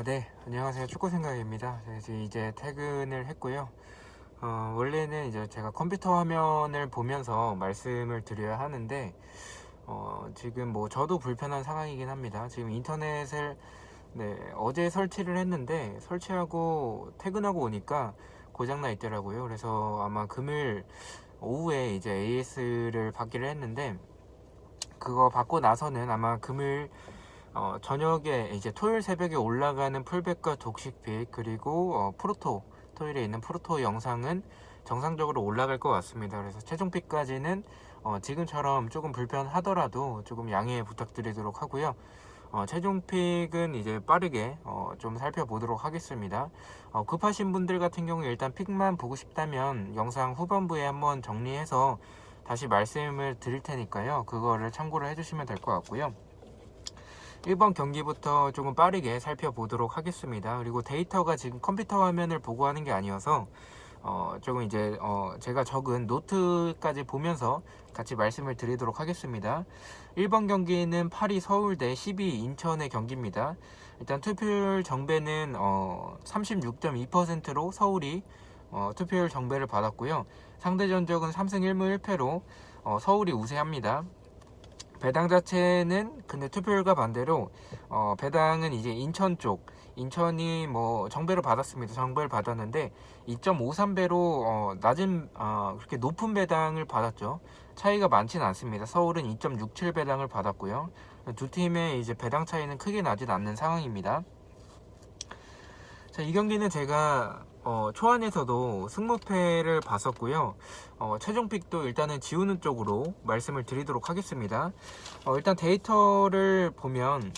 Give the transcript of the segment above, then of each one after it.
네, 안녕하세요. 축구생각입니다. 이제 퇴근을 했고요. 원래는 이제 제가 컴퓨터 화면을 보면서 말씀을 드려야 하는데, 지금 뭐 저도 불편한 상황이긴 합니다. 지금 인터넷을, 어제 설치를 했는데, 설치하고 퇴근하고 오니까 고장나 있더라고요. 그래서 아마 금요일 오후에 이제 AS를 받기를 했는데, 그거 받고 나서는 아마 금요일 저녁에 이제 토요일 새벽에 올라가는 풀백과 독식픽 그리고 토요일에 있는 프로토 영상은 정상적으로 올라갈 것 같습니다. 그래서 최종픽까지는 지금처럼 조금 불편하더라도 조금 양해 부탁드리도록 하고요. 최종픽은 이제 빠르게 좀 살펴보도록 하겠습니다. 급하신 분들 같은 경우 일단 픽만 보고 싶다면 영상 후반부에 한번 정리해서 다시 말씀을 드릴 테니까요. 그거를 참고를 해주시면 될 것 같고요. 1번 경기부터 조금 빠르게 살펴보도록 하겠습니다. 그리고 데이터가 지금 컴퓨터 화면을 보고 하는 게 아니어서 조금 이제 제가 적은 노트까지 보면서 같이 말씀을 드리도록 하겠습니다. 1번 경기는 8위 서울대 12위 인천의 경기입니다. 일단 투표율 정배는 36.2%로 서울이 투표율 정배를 받았고요. 상대 전적은 3승 1무 1패로 서울이 우세합니다. 배당 자체는 근데 투표율과 반대로 배당은 이제 인천 쪽, 인천이 뭐 정배를 받았습니다. 정배를 받았는데 2.53배로 낮은 그렇게 높은 배당을 받았죠. 차이가 많지는 않습니다. 서울은 2.67 배당을 받았고요. 두 팀의 이제 배당 차이는 크게 나진 않는 상황입니다. 자, 이 경기는 제가 초안에서도 승무패를 봤었고요. 최종픽도 일단은 지우는 쪽으로 말씀을 드리도록 하겠습니다. 일단 데이터를 보면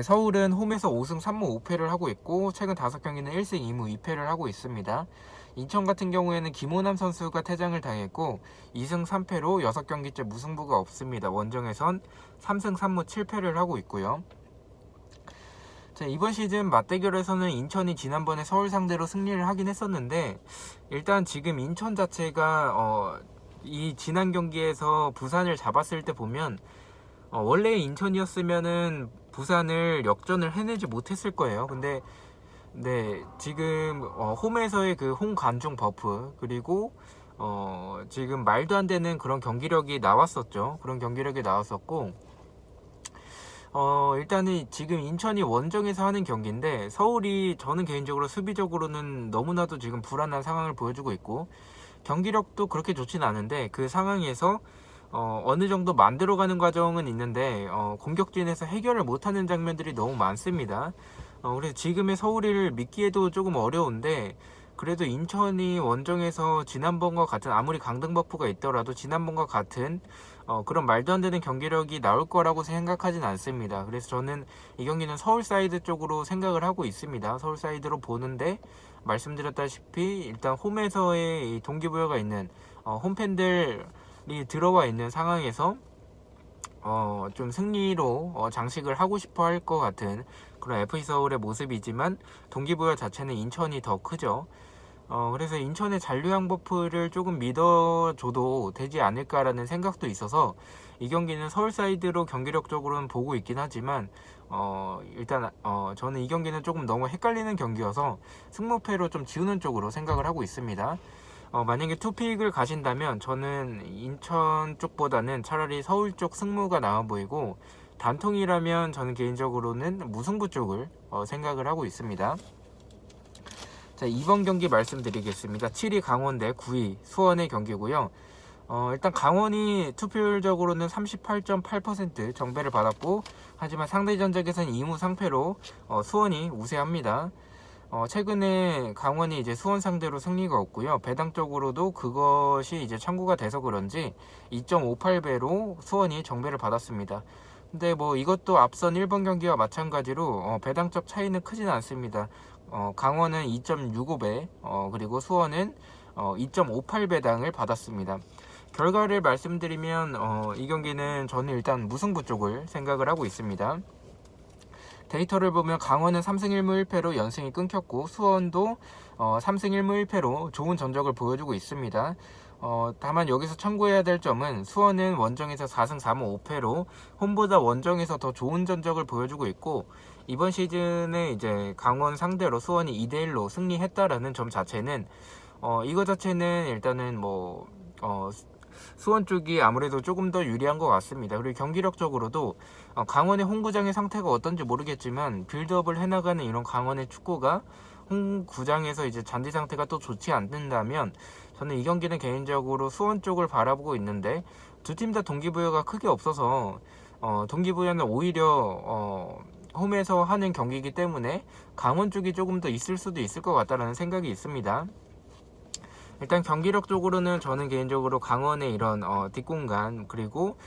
서울은 홈에서 5승 3무 5패를 하고 있고 최근 5경기는 1승 2무 2패를 하고 있습니다. 인천 같은 경우에는 김호남 선수가 퇴장을 당했고 2승 3패로 6경기째 무승부가 없습니다. 원정에선 3승 3무 7패를 하고 있고요. 자, 이번 시즌 맞대결에서는 인천이 지난번에 서울 상대로 승리를 하긴 했었는데 일단 지금 인천 자체가 이 지난 경기에서 부산을 잡았을 때 보면 원래 인천이었으면은 부산을 역전을 해내지 못했을 거예요. 근데 지금 홈에서의 그 홈관중 버프 그리고 지금 말도 안 되는 그런 경기력이 나왔었죠. 그런 경기력이 나왔었고 일단은 지금 인천이 원정에서 하는 경기인데 서울이 저는 개인적으로 수비적으로는 너무나도 지금 불안한 상황을 보여주고 있고 경기력도 그렇게 좋진 않은데 그 상황에서 어느 정도 만들어가는 과정은 있는데 공격진에서 해결을 못하는 장면들이 너무 많습니다. 그래서 지금의 서울이를 믿기에도 조금 어려운데 그래도 인천이 원정에서 지난번과 같은 아무리 강등 버프가 있더라도 지난번과 같은 그런 말도 안 되는 경기력이 나올 거라고 생각하진 않습니다. 그래서 저는 이 경기는 서울 사이드 쪽으로 생각을 하고 있습니다. 서울 사이드로 보는데 말씀드렸다시피 일단 홈에서의 이 동기부여가 있는 홈팬들이 들어와 있는 상황에서 좀 승리로 장식을 하고 싶어 할 것 같은 그런 FC 서울의 모습이지만 동기부여 자체는 인천이 더 크죠. 그래서 인천의 잔류양 버프를 조금 믿어줘도 되지 않을까라는 생각도 있어서 이 경기는 서울 사이드로 경기력적으로는 보고 있긴 하지만 일단 저는 이 경기는 조금 너무 헷갈리는 경기여서 승무패로 좀 지우는 쪽으로 생각을 하고 있습니다. 만약에 투픽을 가신다면 저는 인천 쪽보다는 차라리 서울 쪽 승무가 나와 보이고 단통이라면 저는 개인적으로는 무승부 쪽을 생각을 하고 있습니다. 자, 2번 경기 말씀드리겠습니다. 7위 강원대 9위 수원의 경기고요. 일단 강원이 투표율적으로는 38.8% 정배를 받았고 하지만 상대 전적에서는 2무 상패로 수원이 우세합니다. 최근에 강원이 이제 수원 상대로 승리가 없고요. 배당적으로도 그것이 이제 청구가 돼서 그런지 2.58배로 수원이 정배를 받았습니다. 근데 뭐 이것도 앞선 1번 경기와 마찬가지로 배당적 차이는 크진 않습니다. 강원은 2.65배 그리고 수원은 2.58배당을 받았습니다. 결과를 말씀드리면 이 경기는 저는 일단 무승부 쪽을 생각을 하고 있습니다. 데이터를 보면 강원은 3승 1무 1패로 연승이 끊겼고 수원도 3승 1무 1패로 좋은 전적을 보여주고 있습니다. 다만 여기서 참고해야 될 점은 수원은 원정에서 4승 4무 5패로 홈보다 원정에서 더 좋은 전적을 보여주고 있고, 이번 시즌에 이제 강원 상대로 수원이 2대1로 승리했다라는 점 자체는 이거 자체는 일단은 수원 쪽이 아무래도 조금 더 유리한 것 같습니다. 그리고 경기력적으로도 강원의 홈구장의 상태가 어떤지 모르겠지만 빌드업을 해나가는 이런 강원의 축구가 홈구장에서 이제 잔디 상태가 또 좋지 않는다면 저는 이 경기는 개인적으로 수원 쪽을 바라보고 있는데, 두 팀 다 동기부여가 크게 없어서 동기부여는 오히려 홈에서 하는 경기이기 때문에 강원 쪽이 조금 더 있을 수도 있을 것 같다는 생각이 있습니다. 일단 경기력 쪽으로는 저는 개인적으로 강원의 이런 뒷공간, 그리고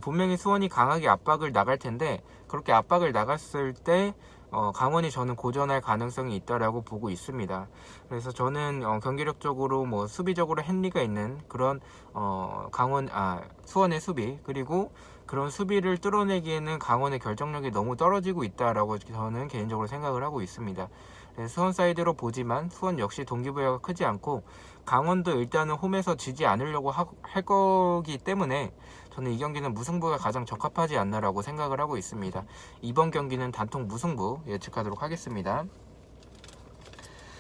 분명히 수원이 강하게 압박을 나갈 텐데, 그렇게 압박을 나갔을 때 강원이 저는 고전할 가능성이 있다라고 보고 있습니다. 그래서 저는 경기력적으로 수비적으로 헨리가 있는 그런 수원의 수비, 그리고 그런 수비를 뚫어내기에는 강원의 결정력이 너무 떨어지고 있다라고 저는 개인적으로 생각을 하고 있습니다. 수원 사이드로 보지만 수원 역시 동기부여가 크지 않고 강원도 일단은 홈에서 지지 않으려고 할 거기 때문에 저는 이 경기는 무승부가 가장 적합하지 않나라고 생각을 하고 있습니다. 이번 경기는 단통 무승부 예측하도록 하겠습니다.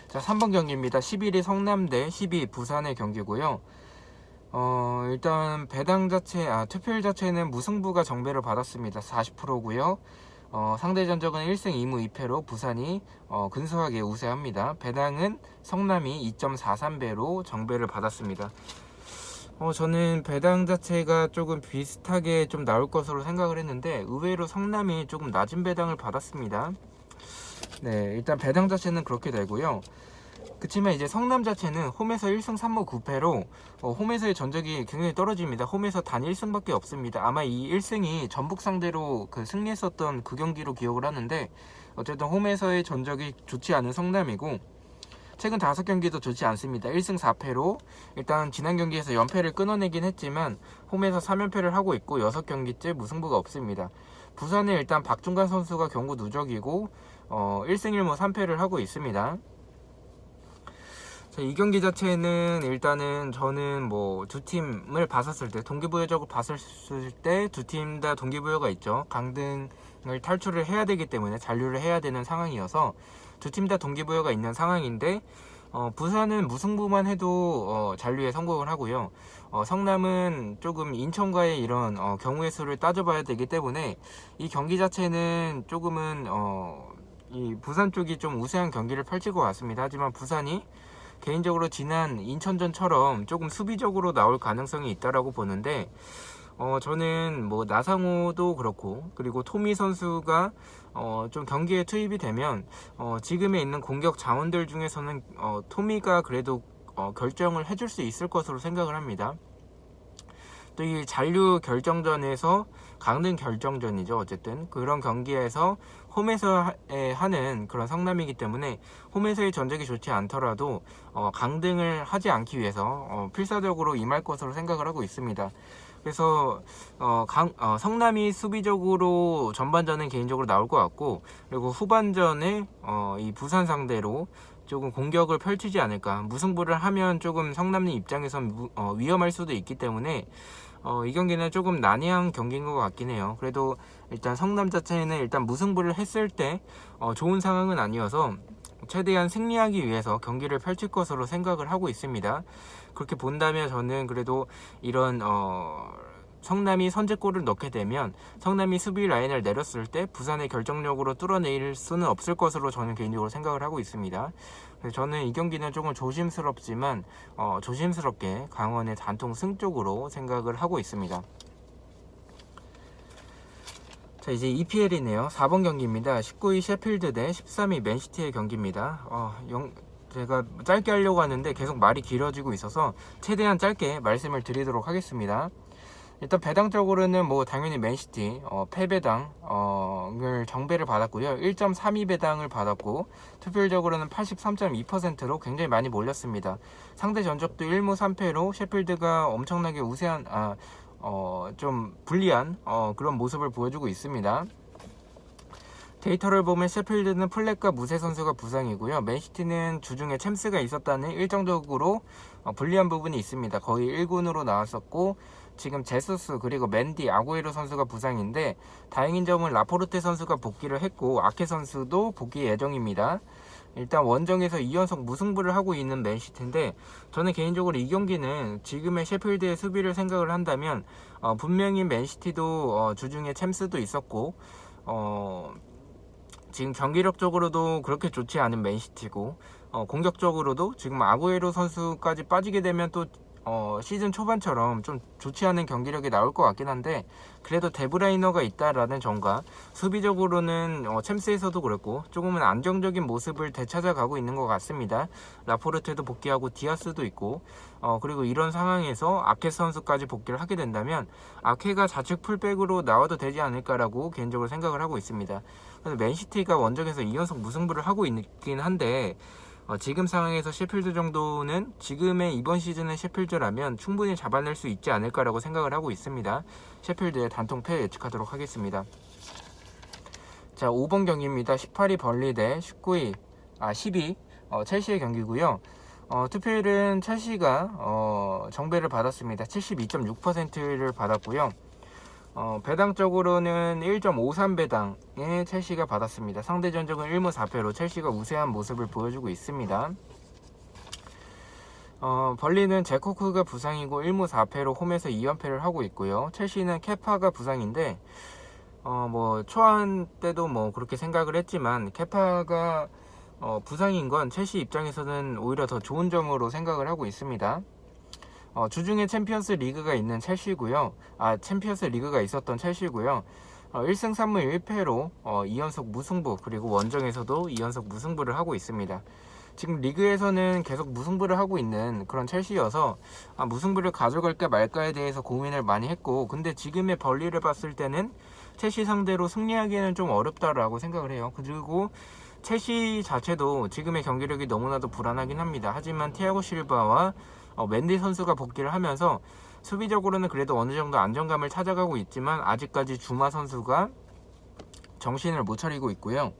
자, 3번 경기입니다. 11위 성남대 12위 부산의 경기고요. 일단 배당 자체, 투표율 자체는 무승부가 정배를 받았습니다. 40%고요. 상대 전적은 1승 2무 2패로 부산이 근소하게 우세합니다. 배당은 성남이 2.43배로 정배를 받았습니다. 저는 배당 자체가 조금 비슷하게 좀 나올 것으로 생각을 했는데 의외로 성남이 조금 낮은 배당을 받았습니다. 네, 일단 배당 자체는 그렇게 되고요. 그치만 이제 성남 자체는 홈에서 1승 3무 9패로 홈에서의 전적이 굉장히 떨어집니다. 홈에서 단 1승밖에 없습니다. 아마 이 1승이 전북 상대로 승리했었던 그 경기로 기억을 하는데, 어쨌든 홈에서의 전적이 좋지 않은 성남이고 최근 5경기도 좋지 않습니다. 1승 4패로 일단 지난 경기에서 연패를 끊어내긴 했지만 홈에서 3연패를 하고 있고 6경기째 무승부가 없습니다. 부산은 일단 박중관 선수가 경고 누적이고 1승 1무 3패를 하고 있습니다. 자, 이 경기 자체는 일단은 저는 두 팀을 봤었을 때, 동기부여적으로 봤을 때 두 팀 다 동기부여가 있죠. 강등을 탈출을 해야 되기 때문에 잔류를 해야 되는 상황이어서 두 팀 다 동기부여가 있는 상황인데, 부산은 무승부만 해도 잔류에 성공을 하고요. 성남은 조금 인천과의 이런 경우의 수를 따져봐야 되기 때문에 이 경기 자체는 조금은 이 부산 쪽이 좀 우세한 경기를 펼칠 것 같습니다. 하지만 부산이 개인적으로 지난 인천전처럼 조금 수비적으로 나올 가능성이 있다라고 보는데, 저는 나상호도 그렇고 그리고 토미 선수가 좀 경기에 투입이 되면 지금에 있는 공격 자원들 중에서는 토미가 그래도 결정을 해줄 수 있을 것으로 생각을 합니다. 또 이 잔류 결정전에서 강등 결정전이죠. 어쨌든 그런 경기에서 홈에서 하는 그런 성남이기 때문에 홈에서의 전적이 좋지 않더라도 강등을 하지 않기 위해서 필사적으로 임할 것으로 생각을 하고 있습니다. 그래서 성남이 수비적으로 전반전은 개인적으로 나올 것 같고, 그리고 후반전에 이 부산 상대로 조금 공격을 펼치지 않을까. 무승부를 하면 조금 성남 입장에선 위험할 수도 있기 때문에 이 경기는 조금 난해한 경기인 것 같긴 해요. 그래도 일단 성남 자체는 일단 무승부를 했을 때 좋은 상황은 아니어서 최대한 승리하기 위해서 경기를 펼칠 것으로 생각을 하고 있습니다. 그렇게 본다면 저는 그래도 이런 성남이 선제골을 넣게 되면 성남이 수비 라인을 내렸을 때 부산의 결정력으로 뚫어낼 수는 없을 것으로 저는 개인적으로 생각을 하고 있습니다. 그래서 저는 이 경기는 조금 조심스럽지만 조심스럽게 강원의 단통 승 쪽으로 생각을 하고 있습니다. 자, 이제 EPL이네요. 4번 경기입니다. 19위 셰필드 대 13위 맨시티의 경기입니다. 제가 짧게 하려고 하는데 계속 말이 길어지고 있어서 최대한 짧게 말씀을 드리도록 하겠습니다. 일단 배당적으로는 당연히 맨시티 패배당을 정배를 받았고요. 1.32배당을 받았고 투표율적으로는 83.2%로 굉장히 많이 몰렸습니다. 상대 전적도 1무 3패로 셰필드가 엄청나게 우세한 좀 불리한 그런 모습을 보여주고 있습니다. 데이터를 보면 셰필드는 플렉과 무세 선수가 부상이고요. 맨시티는 주중에 챔스가 있었다는 일정적으로 불리한 부분이 있습니다. 거의 1군으로 나왔었고 지금 제수스 그리고 맨디, 아구에로 선수가 부상인데 다행인 점은 라포르테 선수가 복귀를 했고 아케 선수도 복귀 예정입니다. 일단 원정에서 2연속 무승부를 하고 있는 맨시티인데 저는 개인적으로 이 경기는 지금의 셰필드의 수비를 생각을 한다면 분명히 맨시티도 주중에 챔스도 있었고 지금 경기력적으로도 그렇게 좋지 않은 맨시티고 공격적으로도 지금 아구에로 선수까지 빠지게 되면 또 시즌 초반처럼 좀 좋지 않은 경기력이 나올 것 같긴 한데 그래도 데브라이너가 있다라는 점과 수비적으로는 챔스에서도 그렇고 조금은 안정적인 모습을 되찾아가고 있는 것 같습니다. 라포르테도 복귀하고 디아스도 있고 그리고 이런 상황에서 아케 선수까지 복귀를 하게 된다면 아케가 좌측 풀백으로 나와도 되지 않을까라고 개인적으로 생각을 하고 있습니다. 그래서 맨시티가 원정에서 2연속 무승부를 하고 있긴 한데 지금 상황에서 셰필드 정도는 지금의 이번 시즌의 셰필드라면 충분히 잡아낼 수 있지 않을까라고 생각을 하고 있습니다. 셰필드의 단통패 예측하도록 하겠습니다. 자, 5번 경기입니다. 18위 벌리 대 12 첼시의 경기고요. 투표율은 첼시가 정배를 받았습니다. 72.6%를 받았고요. 배당적으로는 1.53배당에 첼시가 받았습니다. 상대 전적은 1무 4패로 첼시가 우세한 모습을 보여주고 있습니다. 벌리는 제코크가 부상이고 1무 4패로 홈에서 2연패를 하고 있고요. 첼시는 케파가 부상인데 초안 때도 그렇게 생각을 했지만 케파가 부상인 건 첼시 입장에서는 오히려 더 좋은 점으로 생각을 하고 있습니다. 주중에 챔피언스 리그가 있는 첼시고요. 챔피언스 리그가 있었던 첼시고요. 1승 3무 1패로 2연속 무승부 그리고 원정에서도 2연속 무승부를 하고 있습니다. 지금 리그에서는 계속 무승부를 하고 있는 그런 첼시여서 무승부를 가져갈까 말까에 대해서 고민을 많이 했고 근데 지금의 벌리를 봤을 때는 첼시 상대로 승리하기에는 좀 어렵다라고 생각을 해요. 그리고 첼시 자체도 지금의 경기력이 너무나도 불안하긴 합니다. 하지만 티아고 실바와 맨디 선수가 복귀를 하면서 수비적으로는 그래도 어느 정도 안정감을 찾아가고 있지만 아직까지 주마 선수가 정신을 못 차리고 있고요.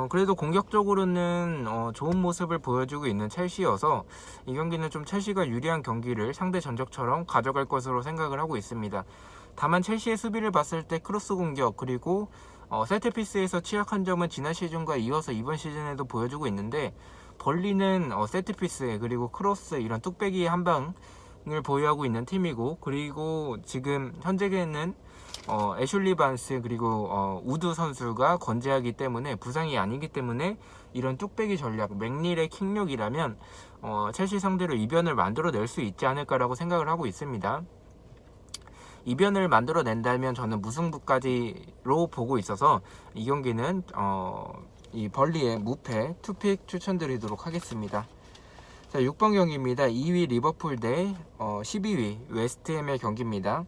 그래도 공격적으로는 좋은 모습을 보여주고 있는 첼시여서 이 경기는 좀 첼시가 유리한 경기를 상대 전적처럼 가져갈 것으로 생각을 하고 있습니다. 다만 첼시의 수비를 봤을 때 크로스 공격 그리고 세트피스에서 취약한 점은 지난 시즌과 이어서 이번 시즌에도 보여주고 있는데 벌리는 세트피스 그리고 크로스 이런 뚝배기 한 방을 보유하고 있는 팀이고 그리고 지금 현재는 애슐리 반스 그리고 우드 선수가 건재하기 때문에 부상이 아니기 때문에 이런 뚝배기 전략 맥닐의 킥력이라면 첼시 상대로 이변을 만들어낼 수 있지 않을까라고 생각을 하고 있습니다. 이변을 만들어낸다면 저는 무승부까지로 보고 있어서 이 경기는 이 벌리의 무패 투픽 추천드리도록 하겠습니다. 자, 6번 경기입니다. 2위 리버풀 대 12위 웨스트햄의 경기입니다.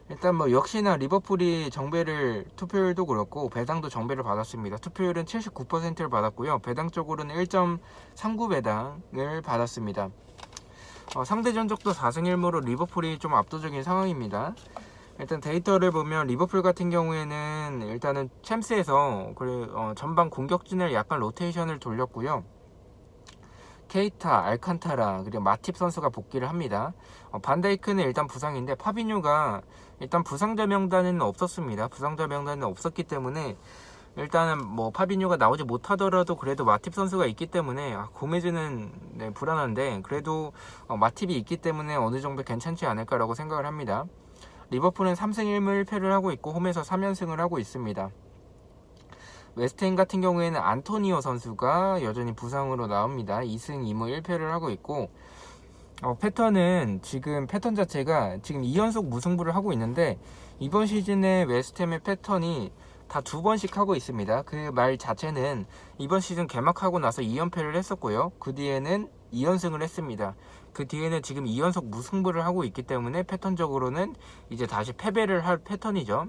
일단 역시나 리버풀이 정배를 투표율도 그렇고 배당도 정배를 받았습니다. 투표율은 79%를 받았고요. 배당적으로는 1.39배당을 받았습니다. 상대 전적도 4승 1무로 리버풀이 좀 압도적인 상황입니다. 일단 데이터를 보면 리버풀 같은 경우에는 일단은 챔스에서 전방 공격진을 약간 로테이션을 돌렸고요. 케이타, 알칸타라 그리고 마팁 선수가 복귀를 합니다. 반다이크는 일단 부상인데 파비뉴가 일단 부상자 명단에는 없었습니다. 부상자 명단에는 없었기 때문에 일단은 파비뉴가 나오지 못하더라도 그래도 마팁 선수가 있기 때문에 고메즈는 불안한데 그래도 마팁이 있기 때문에 어느 정도 괜찮지 않을까라고 생각을 합니다. 리버풀은 3승 1무 1패를 하고 있고 홈에서 3연승을 하고 있습니다. 웨스트햄 같은 경우에는 안토니오 선수가 여전히 부상으로 나옵니다. 2승 2무 1패를 하고 있고 패턴은 지금 패턴 자체가 지금 2연속 무승부를 하고 있는데 이번 시즌의 웨스트햄의 패턴이 다 2번씩 하고 있습니다. 그 말 자체는 이번 시즌 개막하고 나서 2연패를 했었고요. 그 뒤에는 2연승을 했습니다. 그 뒤에는 지금 2연속 무승부를 하고 있기 때문에 패턴적으로는 이제 다시 패배를 할 패턴이죠.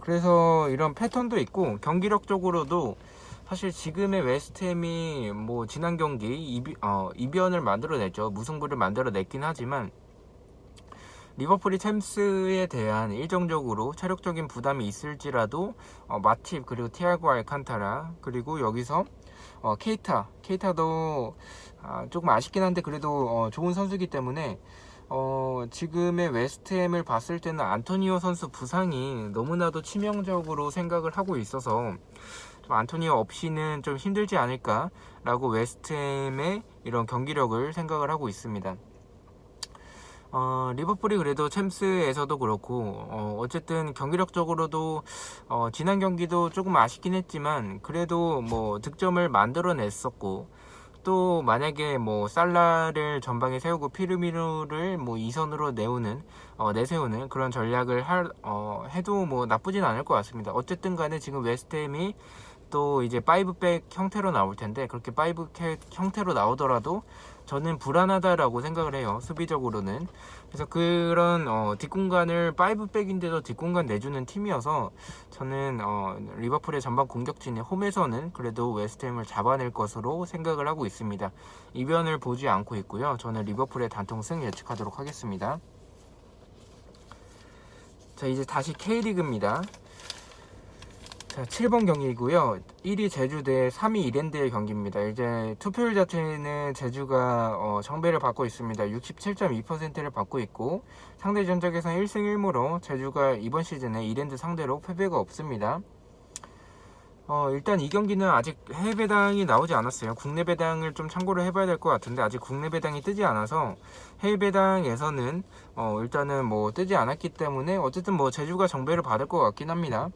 그래서 이런 패턴도 있고 경기력적으로도 사실 지금의 웨스트햄이 지난 경기 이변을 만들어냈죠. 무승부를 만들어냈긴 하지만 리버풀이 챔스에 대한 일정적으로 체력적인 부담이 있을지라도 마팁 그리고 티아고 알칸타라 그리고 여기서 케이타도 조금 아쉽긴 한데 그래도 좋은 선수이기 때문에 지금의 웨스트햄을 봤을 때는 안토니오 선수 부상이 너무나도 치명적으로 생각을 하고 있어서 좀 안토니오 없이는 좀 힘들지 않을까 라고 웨스트햄의 이런 경기력을 생각을 하고 있습니다. 리버풀이 그래도 챔스에서도 그렇고 어쨌든 경기력적으로도 지난 경기도 조금 아쉽긴 했지만 그래도 뭐 득점을 만들어냈었고 또 만약에 뭐 살라를 전방에 세우고 피르미노를 뭐 2선으로 내세우는 그런 전략을 해도 뭐 나쁘진 않을 것 같습니다. 어쨌든 간에 지금 웨스트햄이 또 이제 5백 형태로 나올 텐데 그렇게 5백 형태로 나오더라도 저는 불안하다라고 생각을 해요. 수비적으로는. 그래서 그런 뒷공간을 5백인데도 뒷공간 내주는 팀이어서 저는 리버풀의 전방 공격진의 홈에서는 그래도 웨스트햄을 잡아낼 것으로 생각을 하고 있습니다. 이변을 보지 않고 있고요. 저는 리버풀의 단통승 예측하도록 하겠습니다. 자, 이제 다시 K리그입니다. 자, 7번 경기이고요. 1위 제주 대 3위 이랜드의 경기입니다. 이제 투표율 자체는 제주가 정배를 받고 있습니다. 67.2%를 받고 있고 상대 전적에서는 1승 1무로 제주가 이번 시즌에 이랜드 상대로 패배가 없습니다. 일단 이 경기는 아직 해외 배당이 나오지 않았어요. 국내 배당을 좀 참고를 해봐야 될 것 같은데 아직 국내 배당이 뜨지 않아서 해외 배당에서는 일단은 뭐 뜨지 않았기 때문에 어쨌든 뭐 제주가 정배를 받을 것 같긴 합니다.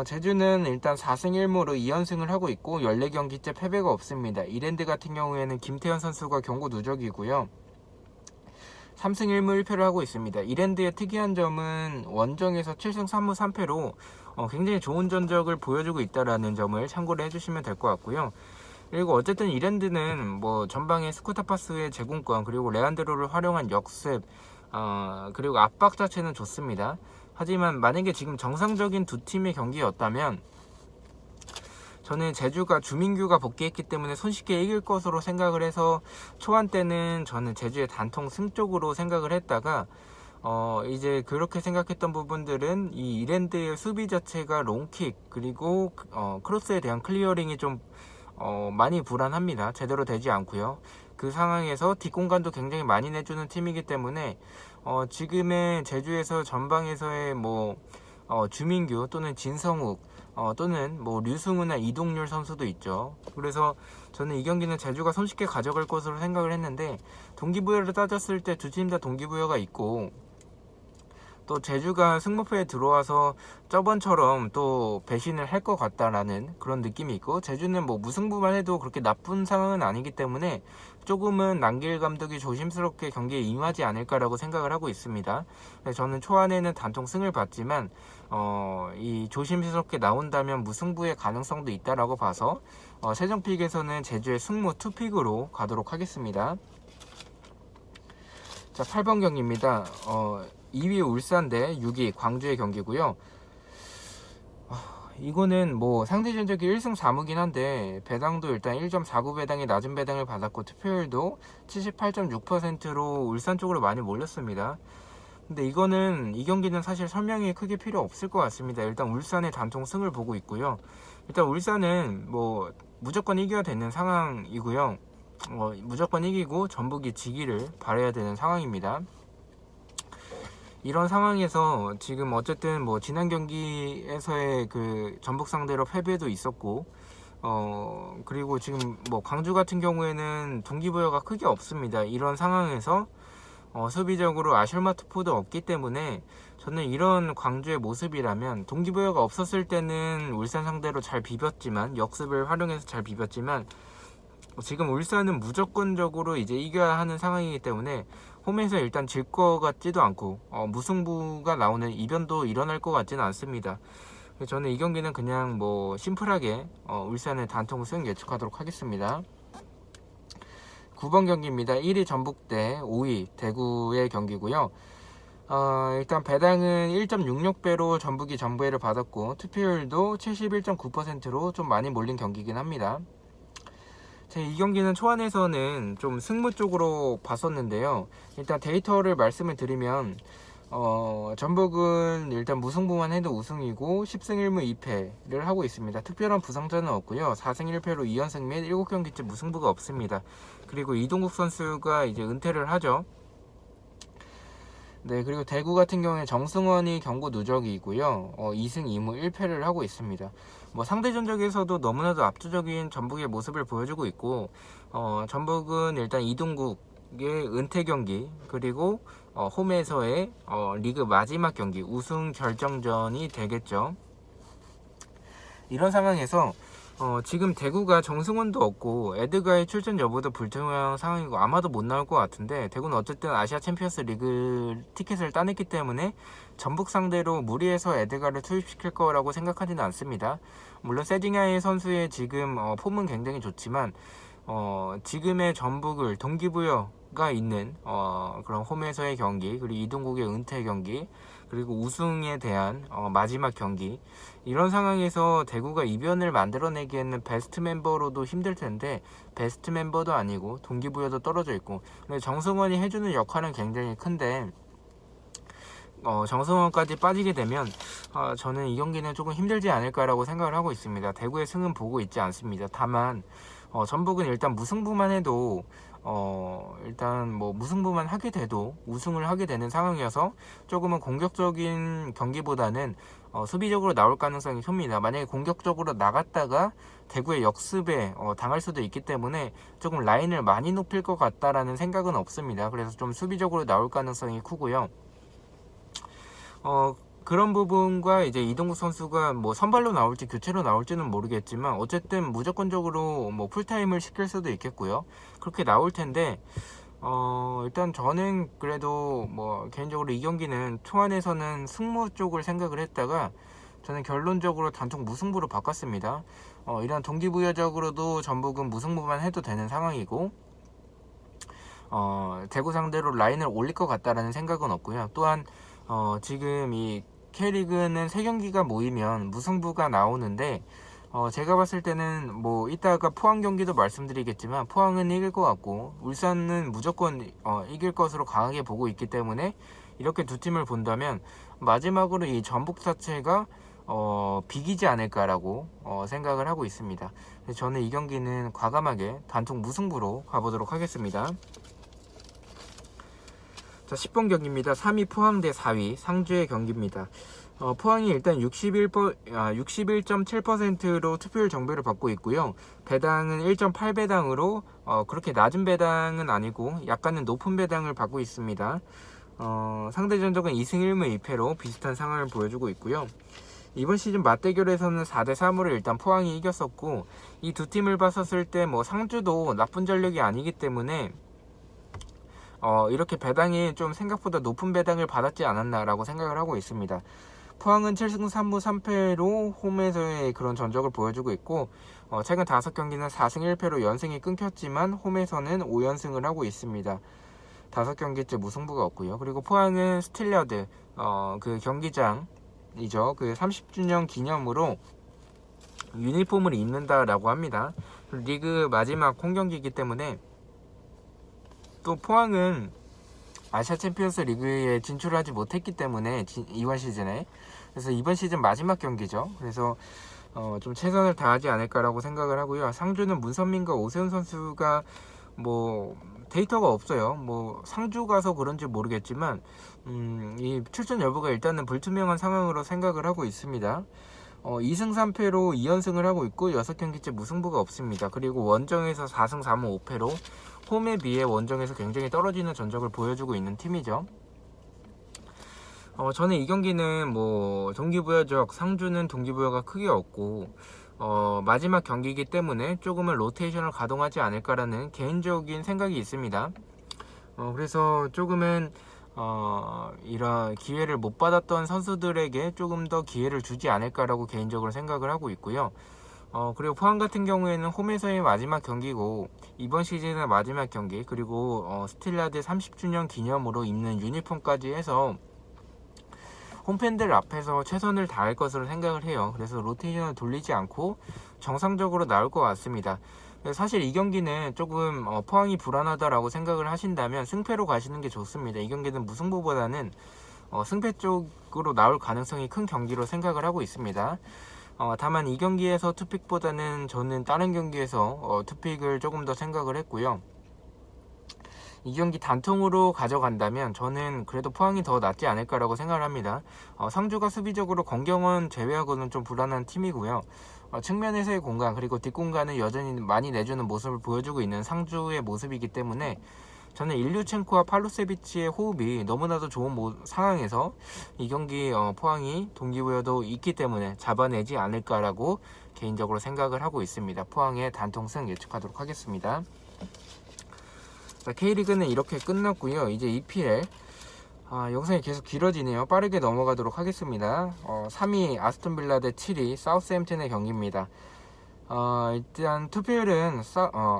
제주는 일단 4승 1무로 2연승을 하고 있고 14경기째 패배가 없습니다. 이랜드 같은 경우에는 김태현 선수가 경고 누적이고요. 3승 1무 1패를 하고 있습니다. 이랜드의 특이한 점은 원정에서 7승 3무 3패로 굉장히 좋은 전적을 보여주고 있다는 점을 참고를 해주시면 될 것 같고요. 그리고 어쨌든 이랜드는 뭐 전방에 스쿠타파스의 제공권 그리고 레안드로를 활용한 역습 그리고 압박 자체는 좋습니다. 하지만 만약에 지금 정상적인 두 팀의 경기였다면 저는 제주가 주민규가 복귀했기 때문에 손쉽게 이길 것으로 생각을 해서 초반 때는 저는 제주의 단통 승 쪽으로 생각을 했다가 이제 그렇게 생각했던 부분들은 이 이랜드의 수비 자체가 롱킥 그리고 크로스에 대한 클리어링이 좀 많이 불안합니다. 제대로 되지 않고요. 그 상황에서 뒷공간도 굉장히 많이 내주는 팀이기 때문에 지금의 제주에서 전방에서의 뭐 주민규 또는 진성욱 또는 뭐 류승우나 이동률 선수도 있죠. 그래서 저는 이 경기는 제주가 손쉽게 가져갈 것으로 생각을 했는데 동기부여를 따졌을 때 두 팀 다 동기부여가 있고 또 제주가 승무표에 들어와서 저번처럼 또 배신을 할 것 같다라는 그런 느낌이 있고 제주는 뭐 무승부만 해도 그렇게 나쁜 상황은 아니기 때문에 조금은 남길 감독이 조심스럽게 경기에 임하지 않을까라고 생각을 하고 있습니다. 저는 초안에는 단통 승을 봤지만 이 조심스럽게 나온다면 무승부의 가능성도 있다라고 봐서 최종픽에서는 제주의 승무 투픽으로 가도록 하겠습니다. 자, 8번 경기입니다. 2위 울산 대 6위 광주의 경기고요. 이거는 뭐 상대 전적이 1승 4무긴 한데 배당도 일단 1.49 배당이 낮은 배당을 받았고 투표율도 78.6%로 울산 쪽으로 많이 몰렸습니다. 근데 이 경기는 사실 설명이 크게 필요 없을 것 같습니다. 일단 울산의 단통 승을 보고 있고요. 일단 울산은 뭐 무조건 이겨야 되는 상황이고요. 무조건 이기고 전북이 지기를 바라야 되는 상황입니다. 이런 상황에서 지금 어쨌든 뭐 지난 경기에서의 그 전북 상대로 패배도 있었고 그리고 지금 뭐 광주 같은 경우에는 동기부여가 크게 없습니다. 이런 상황에서 수비적으로 아실마트포도 없기 때문에 저는 이런 광주의 모습이라면 동기부여가 없었을 때는 울산 상대로 잘 비볐지만 역습을 활용해서 잘 비볐지만 지금 울산은 무조건적으로 이제 이겨야 하는 상황이기 때문에 홈에서 일단 질 것 같지도 않고 무승부가 나오는 이변도 일어날 것 같지는 않습니다. 저는 이 경기는 그냥 뭐 심플하게 울산의 단통 승 예측하도록 하겠습니다. 9번 경기입니다. 1위 전북 대 5위 대구의 경기고요. 일단 배당은 1.66배로 전북이 전부회를 받았고 투표율도 71.9%로 좀 많이 몰린 경기긴 합니다. 제 이 경기는 초안에서는 좀 승무 쪽으로 봤었는데요. 일단 데이터를 말씀을 드리면 전북은 일단 무승부만 해도 우승이고 10승 1무 2패를 하고 있습니다. 특별한 부상자는 없고요. 4승 1패로 2연승 및 7경기째 무승부가 없습니다. 그리고 이동국 선수가 이제 은퇴를 하죠. 네, 그리고 대구 같은 경우에 정승원이 경고 누적이고요. 2승 2무 1패를 하고 있습니다. 뭐 상대 전적에서도 너무나도 압도적인 전북의 모습을 보여주고 있고, 전북은 일단 이동국의 은퇴 경기, 그리고 홈에서의 리그 마지막 경기, 우승 결정전이 되겠죠. 이런 상황에서 지금 대구가 정승원도 없고 에드가의 출전 여부도 불투명한 상황이고 아마도 못 나올 것 같은데, 대구는 어쨌든 아시아 챔피언스 리그 티켓을 따냈기 때문에 전북 상대로 무리해서 에드가를 투입시킬 거라고 생각하지는 않습니다. 물론 세징야의 선수의 지금 폼은 굉장히 좋지만 지금의 전북을 동기부여가 있는 그런 홈에서의 경기, 그리고 이동국의 은퇴 경기, 그리고 우승에 대한 마지막 경기, 이런 상황에서 대구가 이변을 만들어내기에는 베스트 멤버로도 힘들 텐데 베스트 멤버도 아니고 동기부여도 떨어져 있고, 근데 정승원이 해주는 역할은 굉장히 큰데 정승원까지 빠지게 되면 저는 이 경기는 조금 힘들지 않을까라고 생각을 하고 있습니다. 대구의 승은 보고 있지 않습니다. 다만 전북은 일단 무승부만 해도 일단 뭐 무승부만 하게 돼도 우승을 하게 되는 상황이어서 조금은 공격적인 경기보다는 수비적으로 나올 가능성이 큽니다. 만약에 공격적으로 나갔다가 대구의 역습에 당할 수도 있기 때문에 조금 라인을 많이 높일 것 같다라는 생각은 없습니다. 그래서 좀 수비적으로 나올 가능성이 크고요. 그런 부분과 이제 이동국 선수가 뭐 선발로 나올지 교체로 나올지는 모르겠지만 어쨌든 무조건적으로 뭐 풀타임을 시킬 수도 있겠고요. 그렇게 나올 텐데 일단 저는 그래도 뭐 개인적으로 이 경기는 초안에서는 승무 쪽을 생각을 했다가 저는 결론적으로 단통 무승부로 바꿨습니다. 이런 동기부여적으로도 전북은 무승부만 해도 되는 상황이고 대구 상대로 라인을 올릴 것 같다라는 생각은 없고요. 또한 지금 이 K리그는 3경기가 모이면 무승부가 나오는데 제가 봤을 때는 뭐 이따가 포항 경기도 말씀드리겠지만 포항은 이길 것 같고 울산은 무조건 이길 것으로 강하게 보고 있기 때문에 이렇게 두 팀을 본다면 마지막으로 이 전북 자체가 비기지 않을까라고 생각을 하고 있습니다. 그래서 저는 이 경기는 과감하게 단통 무승부로 가보도록 하겠습니다. 자, 10번 경기입니다. 3위 포항 대 4위 상주의 경기입니다. 포항이 일단 61.7%로 투표율 정배를 받고 있고요. 배당은 1.8배당으로 그렇게 낮은 배당은 아니고 약간은 높은 배당을 받고 있습니다. 상대 전적은 2승 1무 2패로 비슷한 상황을 보여주고 있고요. 이번 시즌 맞대결에서는 4대 3으로 일단 포항이 이겼었고, 이 두 팀을 봤었을 때 뭐 상주도 나쁜 전력이 아니기 때문에 이렇게 배당이 좀 생각보다 높은 배당을 받았지 않았나라고 생각을 하고 있습니다. 포항은 7승 3무 3패로 홈에서의 그런 전적을 보여주고 있고 최근 5경기는 4승 1패로 연승이 끊겼지만 홈에서는 5연승을 하고 있습니다. 5경기째 무승부가 없고요. 그리고 포항은 스틸러드 그 경기장이죠. 그 30주년 기념으로 유니폼을 입는다라고 합니다. 리그 마지막 홈경기이기 때문에, 또 포항은 아시아 챔피언스 리그에 진출하지 못했기 때문에 이번 시즌에, 그래서 이번 시즌 마지막 경기죠. 그래서 좀 최선을 다하지 않을까라고 생각을 하고요. 상주는 문선민과 오세훈 선수가 뭐 데이터가 없어요. 뭐 상주 가서 그런지 모르겠지만 이 출전 여부가 일단은 불투명한 상황으로 생각을 하고 있습니다. 2승 3패로 2연승을 하고 있고 6경기째 무승부가 없습니다. 그리고 원정에서 4승 4무 5패로 홈에 비해 원정에서 굉장히 떨어지는 전적을 보여주고 있는 팀이죠. 저는 이 경기는 뭐 동기부여적, 상주는 동기부여가 크게 없고 마지막 경기이기 때문에 조금은 로테이션을 가동하지 않을까라는 개인적인 생각이 있습니다. 그래서 조금은 이런 기회를 못 받았던 선수들에게 조금 더 기회를 주지 않을까라고 개인적으로 생각을 하고 있고요. 그리고 포항 같은 경우에는 홈에서의 마지막 경기고 이번 시즌의 마지막 경기, 그리고 스틸라드 30주년 기념으로 입는 유니폼까지 해서 홈팬들 앞에서 최선을 다할 것으로 생각을 해요. 그래서 로테이션을 돌리지 않고 정상적으로 나올 것 같습니다. 사실 이 경기는 조금 포항이 불안하다라고 생각을 하신다면 승패로 가시는 게 좋습니다. 이 경기는 무승부보다는 승패 쪽으로 나올 가능성이 큰 경기로 생각을 하고 있습니다. 다만 이 경기에서 투픽보다는 저는 다른 경기에서 투픽을 조금 더 생각을 했고요. 이 경기 단통으로 가져간다면 저는 그래도 포항이 더 낫지 않을까라고 생각을 합니다. 상주가 수비적으로 권경원 제외하고는 좀 불안한 팀이고요. 측면에서의 공간 그리고 뒷공간을 여전히 많이 내주는 모습을 보여주고 있는 상주의 모습이기 때문에 저는 일류첸코와 팔로세비치의 호흡이 너무나도 좋은 상황에서 이 경기 포항이 동기부여도 있기 때문에 잡아내지 않을까라고 개인적으로 생각을 하고 있습니다. 포항의 단통승 예측하도록 하겠습니다. 자, K리그는 이렇게 끝났고요. 이제 EPL 영상이 계속 길어지네요. 빠르게 넘어가도록 하겠습니다. 3위 아스톤빌라 대 7위 사우스햄튼의 경기입니다. 일단 투표율은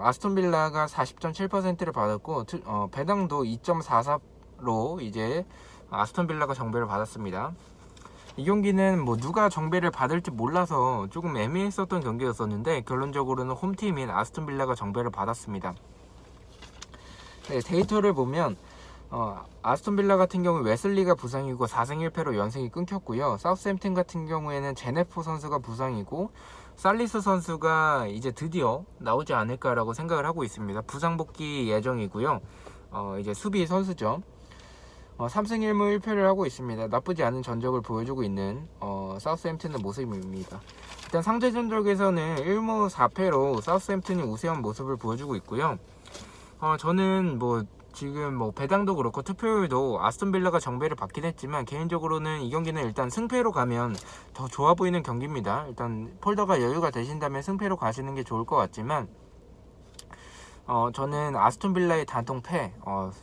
아스톤빌라가 40.7%를 받았고 배당도 2.44로 이제 아스톤빌라가 정배를 받았습니다. 이 경기는 뭐 누가 정배를 받을지 몰라서 조금 애매했었던 경기였었는데 결론적으로는 홈팀인 아스톤빌라가 정배를 받았습니다. 네, 데이터를 보면 아스톤빌라 같은 경우 웨슬리가 부상이고 4승 1패로 연승이 끊겼고요. 사우스햄튼 같은 경우에는 제네포 선수가 부상이고 살리스 선수가 이제 드디어 나오지 않을까라고 생각을 하고 있습니다. 부상 복귀 예정이고요. 이제 수비 선수죠. 3승 1무 1패를 하고 있습니다. 나쁘지 않은 전적을 보여주고 있는 사우스햄튼의 모습입니다. 일단 상대 전적에서는 1무 4패로 사우스햄튼이 우세한 모습을 보여주고 있고요. 저는 지금 배당도 그렇고 투표율도 아스톤빌라가 정배를 받긴 했지만 개인적으로는 이 경기는 일단 승패로 가면 더 좋아 보이는 경기입니다. 일단 폴더가 여유가 되신다면 승패로 가시는 게 좋을 것 같지만 저는 아스톤빌라의 단통패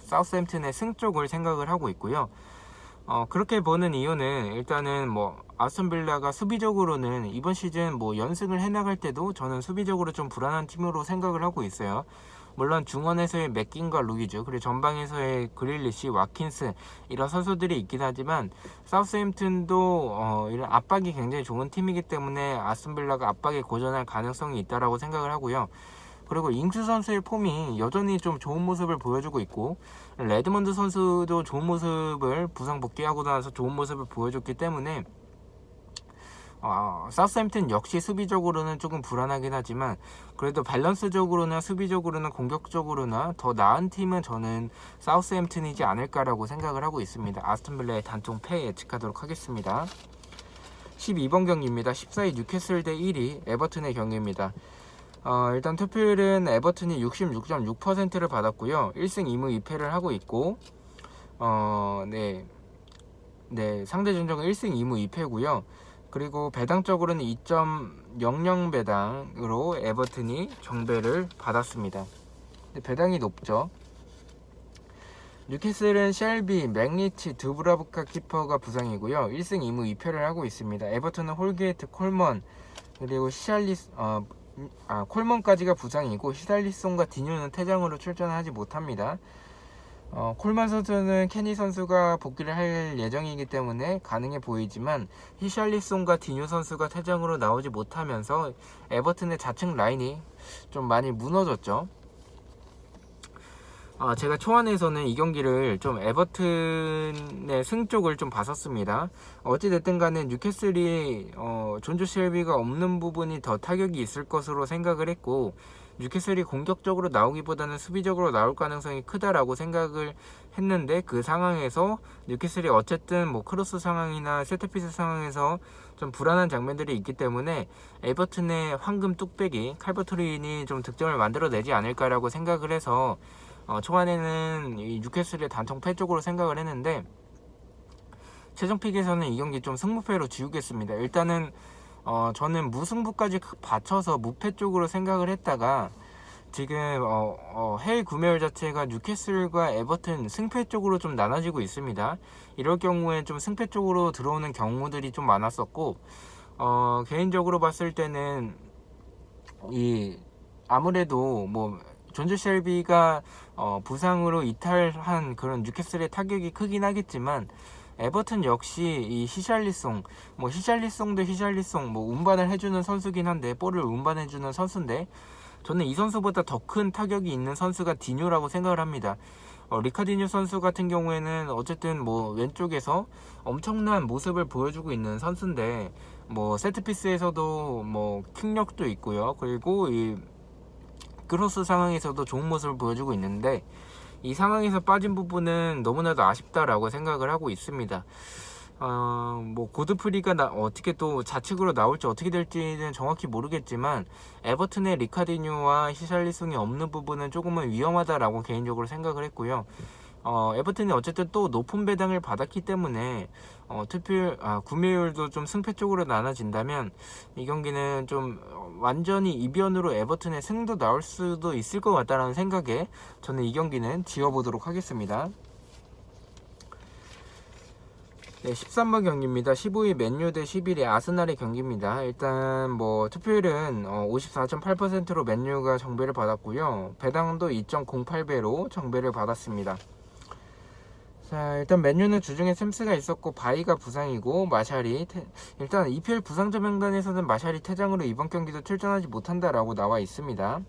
사우스햄튼의 승 쪽을 생각을 하고 있고요. 그렇게 보는 이유는 일단은 아스톤빌라가 수비적으로는 이번 시즌 연승을 해나갈 때도 저는 수비적으로 좀 불안한 팀으로 생각을 하고 있어요. 물론 중원에서의 맥긴과 루이즈 그리고 전방에서의 그릴리시, 와킨스 이런 선수들이 있긴 하지만 사우스햄튼도 이런 압박이 굉장히 좋은 팀이기 때문에 아스톤빌라가 압박에 고전할 가능성이 있다라고 생각을 하고요. 그리고 잉스 선수의 폼이 여전히 좀 좋은 모습을 보여주고 있고 레드먼드 선수도 좋은 모습을 부상 복귀하고 나서 좋은 모습을 보여줬기 때문에 사우스햄튼 역시 수비적으로는 조금 불안하긴 하지만 그래도 밸런스적으로나 수비적으로나 공격적으로나 더 나은 팀은 저는 사우스햄튼이지 않을까라고 생각을 하고 있습니다. 아스톤빌라의 단통패 예측하도록 하겠습니다. 12번 경기입니다. 14위 뉴캐슬 대 1위 에버튼의 경기입니다. 일단 투표율은 에버튼이 66.6%를 받았고요. 1승 2무 2패를 하고 있고 상대 전적은 1승 2무 2패고요. 그리고 배당적으로는 2.00 배당으로 에버튼이 정배를 받았습니다. 배당이 높죠. 뉴캐슬은 셸비, 맥리치, 드브라브카 키퍼가 부상이고요. 1승 2무 2패를 하고 있습니다. 에버튼은 홀게이트, 콜먼 그리고 콜먼까지가 부상이고 히샬리송과 디뉴는 퇴장으로 출전하지 못합니다. 콜만 선수는 케니 선수가 복귀를 할 예정이기 때문에 가능해 보이지만 히샬리송과 디뉴 선수가 퇴장으로 나오지 못하면서 에버튼의 좌측 라인이 좀 많이 무너졌죠. 제가 초안에서는 이 경기를 좀 에버튼의 승 쪽을 좀 봤었습니다. 어찌됐든 간에 뉴캐슬이 존조 셸비가 없는 부분이 더 타격이 있을 것으로 생각을 했고 뉴캐슬이 공격적으로 나오기보다는 수비적으로 나올 가능성이 크다라고 생각을 했는데 그 상황에서 뉴캐슬이 어쨌든 크로스 상황이나 세트피스 상황에서 좀 불안한 장면들이 있기 때문에 에버튼의 황금 뚝배기 칼버트린이 좀 득점을 만들어내지 않을까라고 생각을 해서 초반에는 이 뉴캐슬의 단통패 쪽으로 생각을 했는데 최종픽에서는 이 경기 좀 승무패로 지우겠습니다. 일단은 저는 무승부까지 받쳐서 무패 쪽으로 생각을 했다가 지금 해외 구매율 자체가 뉴캐슬과 에버튼 승패 쪽으로 좀 나눠지고 있습니다. 이럴 경우에 좀 승패 쪽으로 들어오는 경우들이 좀 많았었고 개인적으로 봤을 때는 아무래도 존조 셸비가 부상으로 이탈한 그런 뉴캐슬의 타격이 크긴 하겠지만 에버튼 역시 이 히샬리송도 운반을 해주는 선수긴 한데 볼을 운반해주는 선수인데 저는 이 선수보다 더 큰 타격이 있는 선수가 디뇨라고 생각을 합니다. 리카디뉴 선수 같은 경우에는 어쨌든 뭐 왼쪽에서 엄청난 모습을 보여주고 있는 선수인데, 뭐 세트피스에서도 뭐 킥력도 있고요. 그리고 이 크로스 상황에서도 좋은 모습을 보여주고 있는데, 이 상황에서 빠진 부분은 너무나도 아쉽다라고 생각을 하고 있습니다. 뭐 고드프리가 어떻게 또 좌측으로 나올지 어떻게 될지는 정확히 모르겠지만, 에버튼의 리카디뉴와 히샬리송이 없는 부분은 조금은 위험하다라고 개인적으로 생각을 했고요. 에버튼이 어쨌든 또 높은 배당을 받았기 때문에 투표율, 구매율도 좀 승패 쪽으로 나눠진다면 이 경기는 좀 완전히 이변으로 에버튼의 승도 나올 수도 있을 것 같다라는 생각에 저는 이 경기는 지어보도록 하겠습니다. 네, 13번 경기입니다. 15위 맨유 대 11위 아스날의 경기입니다. 일단 뭐 투표율은 54.8%로 맨유가 정배를 받았고요. 배당도 2.08배로 정배를 받았습니다. 자, 일단 맨유는 주중에 샘스가 있었고 바이가 부상이고 마샬이 일단 EPL 부상자 명단에서는 마샬이 퇴장으로 이번 경기도 출전하지 못한다라고 나와 있습니다.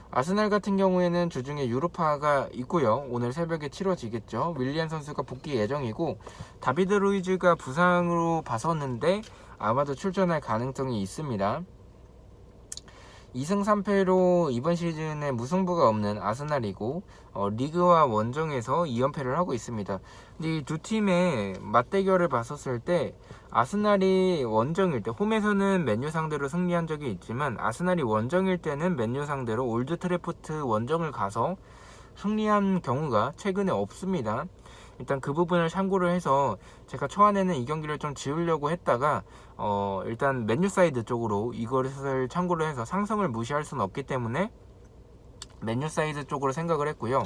아스날 같은 경우에는 주중에 유로파가 있고요. 오늘 새벽에 치러지겠죠. 윌리안 선수가 복귀 예정이고, 다비드 루이즈가 부상으로 봐섰는데 아마도 출전할 가능성이 있습니다. 2승 3패로 이번 시즌에 무승부가 없는 아스날이고, 리그와 원정에서 2연패를 하고 있습니다. 근데 이 두 팀의 맞대결을 봤었을 때 아스날이 원정일 때, 홈에서는 맨유 상대로 승리한 적이 있지만 아스날이 원정일 때는 맨유 상대로 올드 트래포드 원정을 가서 승리한 경우가 최근에 없습니다. 일단 그 부분을 참고를 해서 제가 초안에는 이 경기를 좀 지우려고 했다가 일단 맨유 사이드 쪽으로 이것을 참고를 해서 상성을 무시할 수는 없기 때문에 맨유 사이드 쪽으로 생각을 했고요.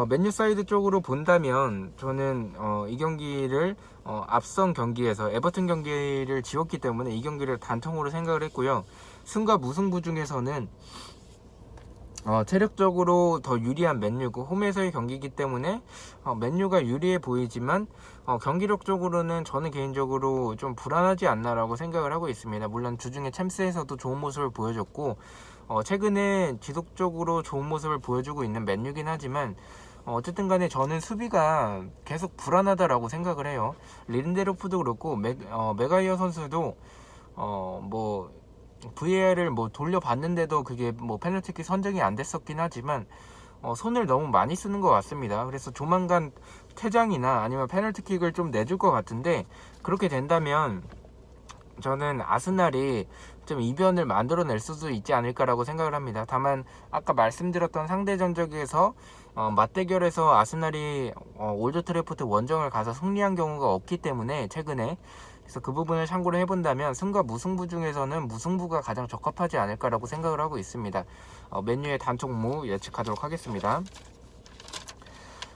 맨유 사이드 쪽으로 본다면 저는 이 경기를 앞선 경기에서 에버튼 경기를 지웠기 때문에 이 경기를 단통으로 생각을 했고요. 승과 무승부 중에서는 체력적으로 더 유리한 맨유고 홈에서의 경기이기 때문에 맨유가 유리해 보이지만 경기력적으로는 저는 개인적으로 좀 불안하지 않나라고 생각을 하고 있습니다. 물론 주중에 챔스에서도 좋은 모습을 보여줬고 최근에 지속적으로 좋은 모습을 보여주고 있는 맨유긴 하지만 어쨌든 간에 저는 수비가 계속 불안하다라고 생각을 해요. 린데로프도 그렇고 메가이어 선수도 뭐 VAR을 뭐 돌려봤는데도 그게 뭐 페널티킥 선정이 안 됐었긴 하지만 손을 너무 많이 쓰는 것 같습니다. 그래서 조만간 퇴장이나 아니면 페널티킥을 좀 내줄 것 같은데, 그렇게 된다면 저는 아스날이 좀 이변을 만들어낼 수도 있지 않을까라고 생각을 합니다. 다만 아까 말씀드렸던 상대 전적에서 맞대결에서 아스날이 올드 트래포드 원정을 가서 승리한 경우가 없기 때문에 최근에, 그래서 그 부분을 참고를 해본다면 승과 무승부 중에서는 무승부가 가장 적합하지 않을까라고 생각을 하고 있습니다. 맨유의 단통무 예측하도록 하겠습니다.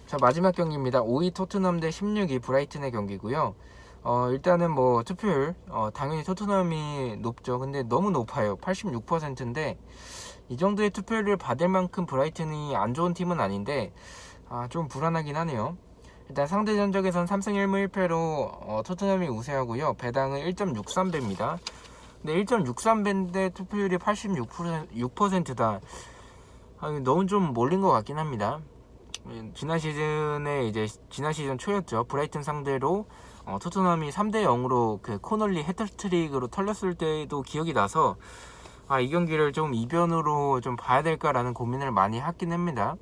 자, 마지막 경기입니다. 5위 토트넘 대 16위 브라이튼의 경기고요. 일단은 뭐 투표율 당연히 토트넘이 높죠. 근데 너무 높아요. 86%인데 이 정도의 투표율을 받을 만큼 브라이튼이 안 좋은 팀은 아닌데 좀 불안하긴 하네요. 일단 상대 전적에선 3승 1무 1패로 토트넘이 우세하고요. 배당은 1.63배입니다. 근데 1.63배인데 투표율이 86%다. 너무 좀 몰린 것 같긴 합니다. 지난 시즌 초였죠. 브라이튼 상대로 토트넘이 3대0으로 그 코널리 해트트릭으로 털렸을 때도 기억이 나서 이 경기를 좀 이변으로 좀 봐야 될까라는 고민을 많이 하긴 합니다.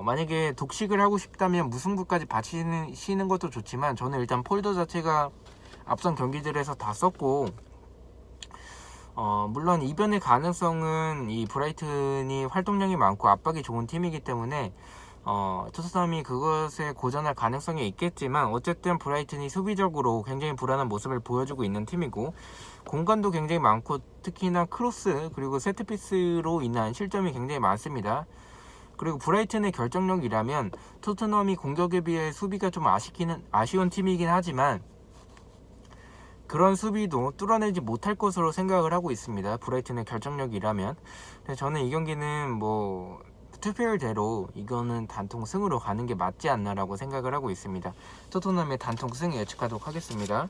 만약에 독식을 하고 싶다면 무승부까지 바치시는 것도 좋지만 저는 일단 폴더 자체가 앞선 경기들에서 다 썼고, 물론 이변의 가능성은 이 브라이튼이 활동량이 많고 압박이 좋은 팀이기 때문에 토트넘이 그것에 고전할 가능성이 있겠지만, 어쨌든 브라이튼이 수비적으로 굉장히 불안한 모습을 보여주고 있는 팀이고 공간도 굉장히 많고 특히나 크로스 그리고 세트피스로 인한 실점이 굉장히 많습니다. 그리고 브라이튼의 결정력이라면 토트넘이 공격에 비해 수비가 좀 아쉬운 팀이긴 하지만 그런 수비도 뚫어내지 못할 것으로 생각을 하고 있습니다. 브라이튼의 결정력이라면. 근데 저는 이 경기는 뭐 투표율대로 이거는 단통승으로 가는 게 맞지 않나라고 생각을 하고 있습니다. 토트넘의 단통승 예측하도록 하겠습니다.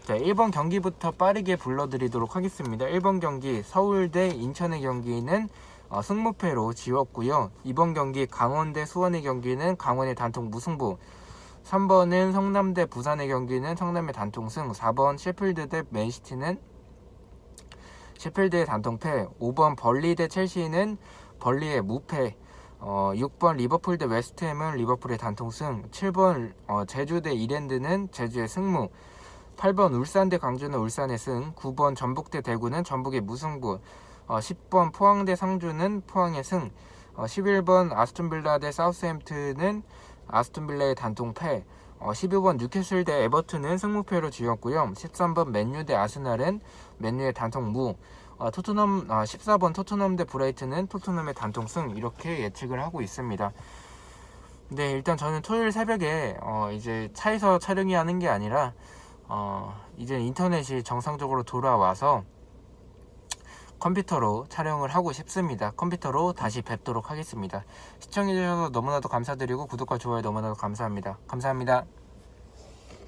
자, 1번 경기부터 빠르게 불러드리도록 하겠습니다. 1번 경기 서울대 인천의 경기는 승무패로 지웠고요. 2번 경기 강원대 수원의 경기는 강원의 단통 무승부. 3번은 성남대 부산의 경기는 성남의 단통승. 4번 셰필드 대 맨시티는 셰필드의 단통패. 5번 벌리 대 첼시는 벌리의 무패. 6번 리버풀 대 웨스트햄은 리버풀의 단통승. 7번 제주 대 이랜드는 제주의 승무. 8번 울산 대 광주는 울산의 승. 9번 전북 대 대구는 전북의 무승부. 10번 포항 대 상주는 포항의 승. 11번 아스톤빌라 대 사우스햄튼은 아스톤빌라의 단통패. 12번 뉴캐슬 대 에버튼은 승무패로 지었고요. 13번 맨유 대 아스날은 맨유의 단통무. 14번 토트넘 대 브라이튼은 토트넘의 단통승. 이렇게 예측을 하고 있습니다. 네, 일단 저는 토요일 새벽에 이제 차에서 촬영이 하는 게 아니라 이제 인터넷이 정상적으로 돌아와서 컴퓨터로 촬영을 하고 싶습니다. 컴퓨터로 다시 뵙도록 하겠습니다. 시청해주셔서 너무나도 감사드리고 구독과 좋아요 너무나도 감사합니다. 감사합니다.